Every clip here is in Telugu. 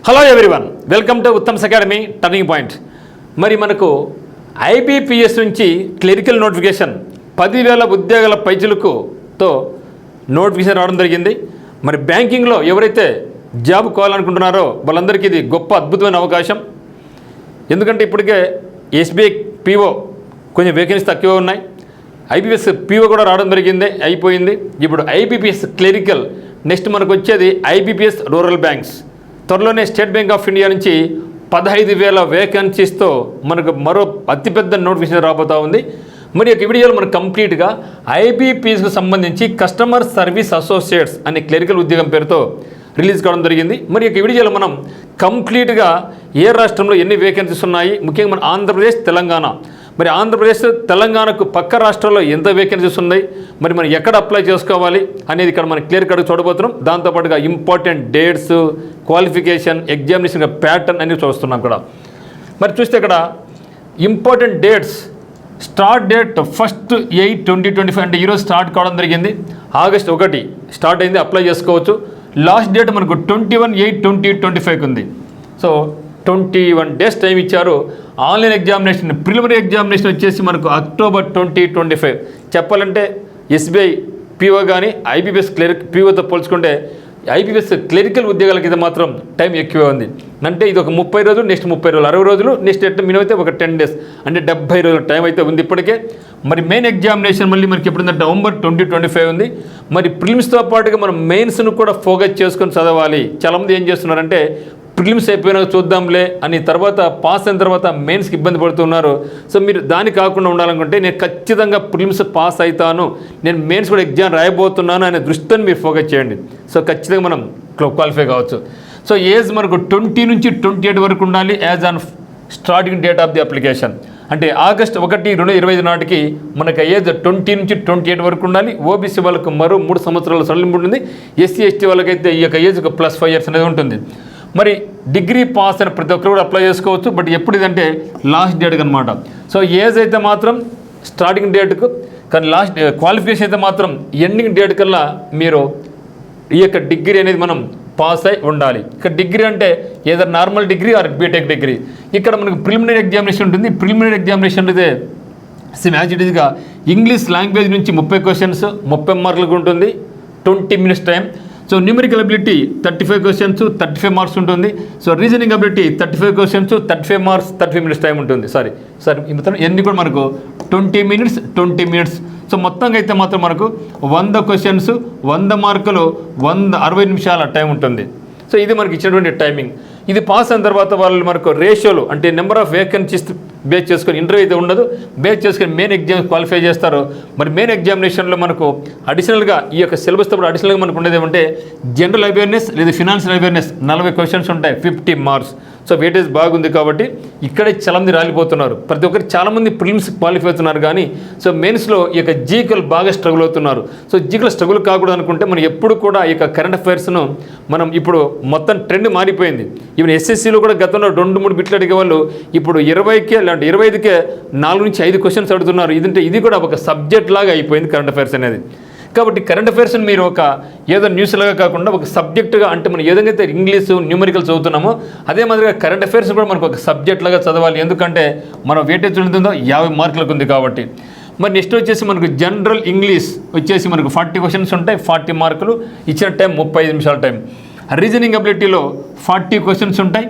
Hello everyone, welcome to Uttam's academy turning point. మరి మనకు ఐబీపీఎస్ నుంచి క్లరికల్ నోటిఫికేషన్ 10,000 ఉద్యోగాల పైచులకుతో నోటిఫికేషన్ రావడం జరిగింది. మరి బ్యాంకింగ్లో ఎవరైతే జాబ్ కావాలనుకుంటున్నారో వాళ్ళందరికీ ఇది గొప్ప అద్భుతమైన అవకాశం. ఎందుకంటే ఇప్పటికే ఎస్బీఐ పీఓ కొంచెం వేకెన్సీ తక్కువ ఉన్నాయి. ఐబీపీఎస్ పీఓ కూడా రావడం జరిగింది, అయిపోయింది. ఇప్పుడు ఐబీపీఎస్ క్లరికల్, నెక్స్ట్ మనకు వచ్చేది ఐబీపీఎస్ రూరల్ బ్యాంక్స్. త్వరలోనే స్టేట్ బ్యాంక్ ఆఫ్ ఇండియా నుంచి 15,000 వేకెన్సీస్తో మనకు మరో అతిపెద్ద నోటిఫికేషన్ రాబోతూ ఉంది. మరి ఈ వీడియోలో మనకు కంప్లీట్గా ఐబీపీఎస్కు సంబంధించి కస్టమర్ సర్వీస్ అసోసియేట్స్ అనే క్లరికల్ ఉద్యోగం పేరుతో రిలీజ్ కావడం జరిగింది. మరి ఈ వీడియోలో మనం కంప్లీట్గా ఏ రాష్ట్రంలో ఎన్ని వేకెన్సీస్ ఉన్నాయి, ముఖ్యంగా మన ఆంధ్రప్రదేశ్, తెలంగాణ, మరి ఆంధ్రప్రదేశ్ తెలంగాణకు పక్క రాష్ట్రాల్లో ఎంత వేకెన్సీస్ ఉన్నాయి, మరి మనం ఎక్కడ అప్లై చేసుకోవాలి అనేది ఇక్కడ మనం క్లియర్ కట్గా చూడబోతున్నాం. దాంతోపాటుగా important dates, qualification, examination pattern అనేది చూస్తున్నాం ఇక్కడ. మరి చూస్తే ఇక్కడ ఇంపార్టెంట్ డేట్స్, స్టార్ట్ డేట్ 1/8/2025 అంటే ఈరోజు స్టార్ట్ కావడం జరిగింది. ఆగస్ట్ 1 స్టార్ట్ అయింది, అప్లై చేసుకోవచ్చు. లాస్ట్ డేట్ మనకు 21/8/2025 ఉంది. సో 21 డేస్ టైం ఇచ్చారు. ఆన్లైన్ ఎగ్జామినేషన్, ప్రిలిమినరీ ఎగ్జామినేషన్ వచ్చేసి మనకు అక్టోబర్ 2025. చెప్పాలంటే ఎస్బీఐ పీఓ కానీ ఐబీపీఎస్ పీఓతో పోల్చుకుంటే ఐబీపీఎస్ క్లరికల్ ఉద్యోగాలకి ఇది మాత్రం టైం ఎక్కువ ఉంది. అంటే ఇది ఒక 30 రోజులు, నెక్స్ట్ 30 రోజులు, 60 రోజులు, నెక్స్ట్ మినిమం అయితే ఒక 10 డేస్, అంటే 70 రోజుల టైం అయితే ఉంది ఇప్పటికే. మరి మెయిన్ ఎగ్జామినేషన్ మళ్ళీ మనకి ఎప్పుడుంటే నవంబర్ 2025 ఉంది. మరి ప్రిలిమ్స్తో పాటుగా మనం మెయిన్స్ను కూడా ఫోకస్ చేసుకొని చదవాలి. చాలామంది ఏం చేస్తున్నారంటే ప్రిలిమ్స్ అయిపోయినా చూద్దాంలే అని తర్వాత పాస్ అయిన తర్వాత మెయిన్స్కి ఇబ్బంది పడుతున్నారు. సో మీరు దాని కాకుండా ఉండాలనుకుంటే నేను ఖచ్చితంగా ప్రిలిమ్స్ పాస్ అవుతాను, నేను మెయిన్స్ కూడా ఎగ్జామ్ రాయబోతున్నాను అనే దృష్టిని మీరు ఫోకస్ చేయండి. సో ఖచ్చితంగా మనం క్వాలిఫై కావచ్చు. సో ఏజ్ మనకు 20 నుంచి 28 వరకు ఉండాలి as on starting date of the application. అంటే ఆగస్ట్ 1, 2025 నాటికి మనకు ఏజ్ 20 నుంచి 28 వరకు ఉండాలి. ఓబీసీ వాళ్ళకు మరో 3 సంవత్సరాల సడలింపు ఉంటుంది. ఎస్సీ ఎస్టీ వాళ్ళకైతే ఈ యొక్క ఏజ్ +5 years అనేది ఉంటుంది. మరి డిగ్రీ పాస్ అయిన ప్రతి ఒక్కరు కూడా అప్లై చేసుకోవచ్చు. బట్ ఎప్పుడు ఇదంటే లాస్ట్ డేట్కి అనమాట. సో ఏజ్ అయితే మాత్రం స్టార్టింగ్ డేట్కు, కానీ లాస్ట్ క్వాలిఫికేషన్ అయితే మాత్రం ఎండింగ్ డేట్ కల్లా మీరు ఈ యొక్క డిగ్రీ అనేది మనం పాస్ అయి ఉండాలి. ఇక్కడ డిగ్రీ అంటే ఏదో normal degree or BTech degree. ఇక్కడ మనకు ప్రిలిమినరీ ఎగ్జామినేషన్ ఉంటుంది. ప్రిలిమినరీ ఎగ్జామినేషన్ అయితే యాజ్ ఇట్ ఈస్గా ఇంగ్లీష్ లాంగ్వేజ్ నుంచి 30 క్వశ్చన్స్ 30 మార్కులకు ఉంటుంది, 20 minutes time. So numerical ability 35 questions 35 marks ఉంటుంది. So reasoning ability 35 questions 35 marks 30 minutes time ఉంటుంది. సారీ మొత్తం ఎన్ని కూడా మనకు 20 minutes. సో మొత్తంగా అయితే మాత్రం మనకు 100 క్వశ్చన్స్ 100 మార్కులు 60 నిమిషాల టైం ఉంటుంది. సో ఇది మనకి ఇచ్చినటువంటి టైమింగ్. ఇది పాస్ అయిన తర్వాత వాళ్ళు మనకు రేషియోలు అంటే నెంబర్ ఆఫ్ వేకెన్సీస్ బేస్ చేసుకొని ఇంటర్వ్యూ అయితే ఉండదు, బేస్ చేసుకొని మెయిన్ ఎగ్జామ్ క్వాలిఫై చేస్తారు. మరి మెయిన్ ఎగ్జామినేషన్లో మనకు అడిషనల్గా ఈ యొక్క సిలబస్తో కూడా అడిషనల్గా మనకు ఉండేది ఏమంటే జనరల్ అవేర్నెస్ లేదా ఫినాన్షియల్ అవేర్నెస్ 40 క్వశ్చన్స్ ఉంటాయి, 50 మార్క్స్. సో వెయిటేజ్ బాగుంది కాబట్టి ఇక్కడే చాలామంది రాలిపోతున్నారు. ప్రతి ఒక్కరు చాలామంది ప్రిలిమ్స్ క్వాలిఫై అవుతున్నారు, కానీ సో మెయిన్స్లో ఈ యొక్క జీకల్ బాగా స్ట్రగుల్ అవుతున్నారు. సో జీకల్ స్ట్రగుల్ కాకూడదు అనుకుంటే మనం ఎప్పుడు కూడా ఈ యొక్క కరెంట్ అఫైర్స్ను మనం ఇప్పుడు మొత్తం ట్రెండ్ మారిపోయింది. ఈవెన్ ఎస్ఎస్సీలో కూడా గతంలో 2-3 బిట్లు అడిగే వాళ్ళు ఇప్పుడు 20కే లేదంటే 25కే 4 నుంచి 5 క్వశ్చన్స్ అడుగుతున్నారు. ఇది కూడా ఒక సబ్జెక్ట్ లాగా అయిపోయింది కరెంట్ అఫైర్స్ అనేది. కాబట్టి కరెంట్ అఫైర్స్ని మీరు ఒక ఏదో న్యూస్ లాగా కాకుండా ఒక సబ్జెక్టుగా, అంటే మనం ఏదైతే ఇంగ్లీషు న్యూమరికల్ చదువుతున్నామో అదే మాదిరిగా కరెంట్ అఫైర్స్ కూడా మనకు ఒక సబ్జెక్ట్ లాగా చదవాలి. ఎందుకంటే మనం వెయిటేజ్ ఉంటుందో 50 మార్కులకు ఉంది కాబట్టి. మరి నెక్స్ట్ వచ్చేసి మనకు జనరల్ ఇంగ్లీష్ వచ్చేసి మనకు 40 క్వశ్చన్స్ ఉంటాయి, 40 మార్కులు, ఇచ్చిన టైం 35 నిమిషాల టైం. రీజనింగ్ అబిలిటీలో 40 క్వశ్చన్స్ ఉంటాయి,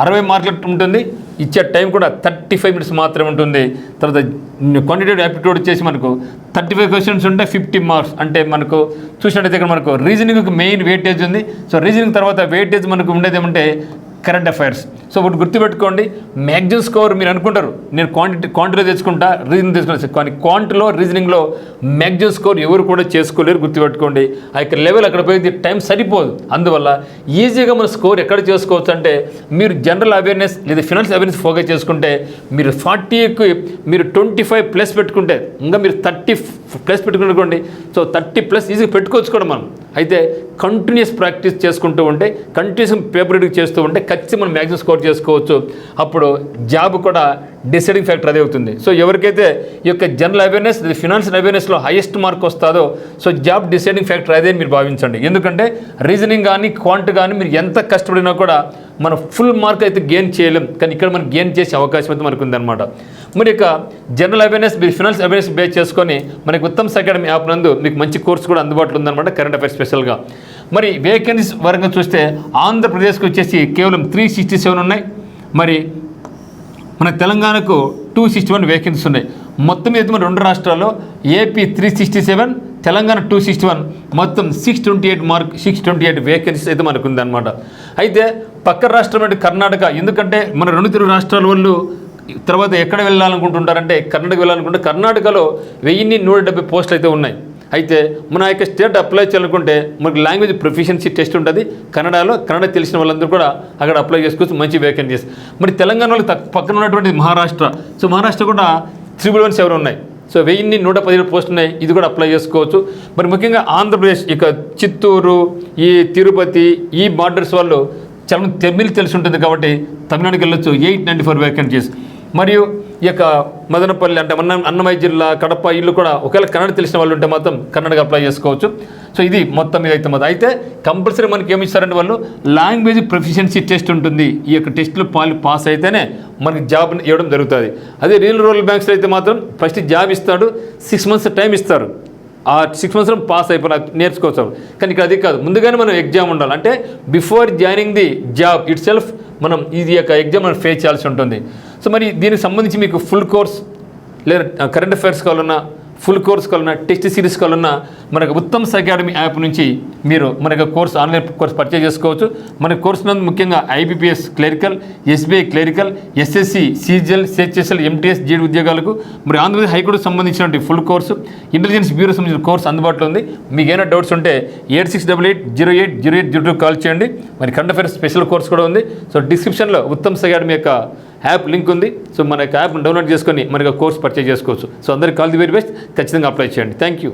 60 మార్కులు ఉంటుంది, ఇచ్చే టైం కూడా 35 minutes మాత్రమే ఉంటుంది. తర్వాత క్వాంటిటేటివ్ యాప్టిట్యూడ్ వచ్చేసి మనకు 35 క్వశ్చన్స్ ఉంటాయి, 50 మార్క్స్. అంటే మనకు చూసినట్టయితే ఇక్కడ మనకు రీజనింగ్కి మెయిన్ వెయిటేజ్ ఉంది. సో రీజనింగ్ తర్వాత వెయిటేజ్ మనకు ఉండేది ఏమంటే కరెంట్ అఫైర్స్. సో ఒకటి గుర్తుపెట్టుకోండి, మ్యాక్సిమం స్కోర్ మీరు అనుకుంటారు నేను క్వాంటిటీలో తెచ్చుకుంటా, రీజనింగ్ తెచ్చుకుంటా, కానీ క్వాంటిటీలో రీజనింగ్లో మ్యాక్సిమం స్కోర్ ఎవరు కూడా చేసుకోలేరు. గుర్తుపెట్టుకోండి, ఆ యొక్క లెవెల్ అక్కడ పోయి టైం సరిపోదు. అందువల్ల ఈజీగా మన స్కోర్ ఎక్కడ చేసుకోవచ్చు అంటే మీరు జనరల్ అవేర్నెస్ లేదా ఫినాన్షియల్ అవేర్నెస్ ఫోకస్ చేసుకుంటే మీరు 40కి మీరు 25+ పెట్టుకుంటే ఇంకా మీరు 30+ పెట్టుకునుకోండి. సో 30+ ఈజీగా పెట్టుకోవచ్చు కూడా మనం. అయితే కంటిన్యూస్ ప్రాక్టీస్ చేసుకుంటూ ఉంటే, కంటిన్యూస్ పేపర్ రీడింగ్ చేస్తూ ఉంటే ఖచ్చితంగా మనం మ్యాక్సిమం స్కోర్ చేసుకోవచ్చు. అప్పుడు జాబ్ కూడా డిసైడింగ్ ఫ్యాక్టర్ అదే అవుతుంది. సో ఎవరికైతే ఈ యొక్క జనరల్ అవేర్నెస్ ఫినాన్షియల్ అవేర్నెస్లో హైయెస్ట్ మార్క్ వస్తుందో సో జాబ్ డిసైడింగ్ ఫ్యాక్టర్ అదే మీరు భావించండి. ఎందుకంటే రీజనింగ్ కానీ క్వాంట్ కానీ మీరు ఎంత కష్టపడినా కూడా మనం ఫుల్ మార్క్ అయితే గెయిన్ చేయలేం, కానీ ఇక్కడ మనం గెయిన్ చేసే అవకాశం అయితే మనకు ఉందన్నమాట. మరి ఇక general awareness, finance awareness base చేసుకొని మనకి ఉత్తమ్ అకాడమీ యాప్ నందు మీకు మంచి కోర్స్ కూడా అందుబాటులో ఉందన్నమాట, కరెంట్ అఫైర్స్ స్పెషల్గా. మరి వేకెన్సీస్ వరకు చూస్తే ఆంధ్రప్రదేశ్కి వచ్చేసి కేవలం 367 ఉన్నాయి. మరి మన తెలంగాణకు 261 వేకెన్సీస్ ఉన్నాయి. మొత్తం మీద మన 2 రాష్ట్రాల్లో ఏపీ 367, తెలంగాణ 261, మొత్తం 628 వేకెన్సీస్ అయితే మనకు ఉందన్నమాట. అయితే పక్క రాష్ట్రం అంటే కర్ణాటక, ఎందుకంటే మన 2 తెలుగు రాష్ట్రాల వాళ్ళు తర్వాత ఎక్కడ వెళ్ళాలనుకుంటుంటారంటే కర్ణాటక వెళ్ళాలనుకుంటే కర్ణాటకలో 1170 పోస్టులు అయితే ఉన్నాయి. అయితే మన యొక్క స్టేట్ అప్లై చేయాలనుకుంటే మనకు లాంగ్వేజ్ ప్రొఫిషియన్సీ టెస్ట్ ఉంటుంది కన్నడలో, కన్నడ తెలిసిన వాళ్ళందరూ కూడా అక్కడ అప్లై చేసుకోవచ్చు, మంచి వేకెన్సీస్. మరి తెలంగాణ వాళ్ళకి పక్కన ఉన్నటువంటి మహారాష్ట్ర, సో మహారాష్ట్ర కూడా 317 ఉన్నాయి. సో 1117 పోస్టులు ఉన్నాయి, ఇది కూడా అప్లై చేసుకోవచ్చు. మరి ముఖ్యంగా ఆంధ్రప్రదేశ్ ఇక చిత్తూరు, ఈ తిరుపతి, ఈ బార్డర్స్ వాళ్ళు చాలా తమిళ్ తెలిసి ఉంటుంది కాబట్టి తమిళనాడుకి వెళ్ళొచ్చు, 894 వేకెన్సీస్. మరియు ఈ యొక్క మదనపల్లి అంటే అన్నమయ్య జిల్లా, కడప, ఇల్లు కూడా ఒకవేళ కన్నడ తెలిసిన వాళ్ళు ఉంటే మాత్రం కన్నడగా అప్లై చేసుకోవచ్చు. సో ఇది మొత్తం మీద అయితే కంపల్సరీ మనకి ఏమి ఇస్తారంటే వాళ్ళు లాంగ్వేజ్ ప్రొఫిషియన్సీ టెస్ట్ ఉంటుంది. ఈ యొక్క టెస్ట్లో పాస్ అయితేనే మనకి జాబ్ ఇవ్వడం జరుగుతుంది. అదే రూరల్ బ్యాంక్స్లో అయితే మాత్రం ఫస్ట్ జాబ్ ఇస్తాడు, 6 months టైం ఇస్తారు. ఆ 6 months పాస్ అయిపోయినా నేర్చుకోవచ్చు. కానీ ఇక్కడ అది కాదు, ముందుగానే మనం ఎగ్జామ్ ఉండాలి. అంటే before joining the job it self మనం ఇది యొక్క ఎగ్జామ్ మనం ఫేస్ చేయాల్సి ఉంటుంది. సో మరి దీనికి సంబంధించి మీకు ఫుల్ కోర్స్ లేదా కరెంట్ అఫైర్స్ కావాలన్నా, ఫుల్ కోర్స్ కావాలన్నా, టెస్ట్ సిరీస్ కావాలన్నా మనకు ఉత్తమ్ అకాడమీ యాప్ నుంచి మీరు మనకు కోర్స్ ఆన్లైన్ కోర్స్ పర్చేజ్ చేసుకోవచ్చు. మన కోర్స్ నందు ముఖ్యంగా IBPS clerical, SBI clerical, SSC, CGL, CHSL, MTS, GD ఉద్యోగాలకు, మరి ఆంధ్రప్రదేశ్ హైకోర్టుకు సంబంధించినటువంటి ఫుల్ కోర్సు, ఇంటెలిజెన్స్ బ్యూరో సంబంధించిన కోర్స్ అందుబాటులో ఉంది. మీకు ఏమైనా డౌట్స్ ఉంటే 8688080802 కాల్ చేయండి. మరి కరెంట్ అఫైర్స్ స్పెషల్ కోర్స్ కూడా ఉంది. సో డిస్క్రిప్షన్లో ఉత్తమ్ అకాడమీ యొక్క యాప్ లింక్ ఉంది. సో మన యాప్ను డౌన్లోడ్ చేసుకొని మనకు కోర్స్ పర్చేజ్ చేసుకోవచ్చు. సో అందరికీ ఆల్ ది వెరీ బెస్ట్, ఖచ్చితంగా అప్లై చేయండి. Thank you.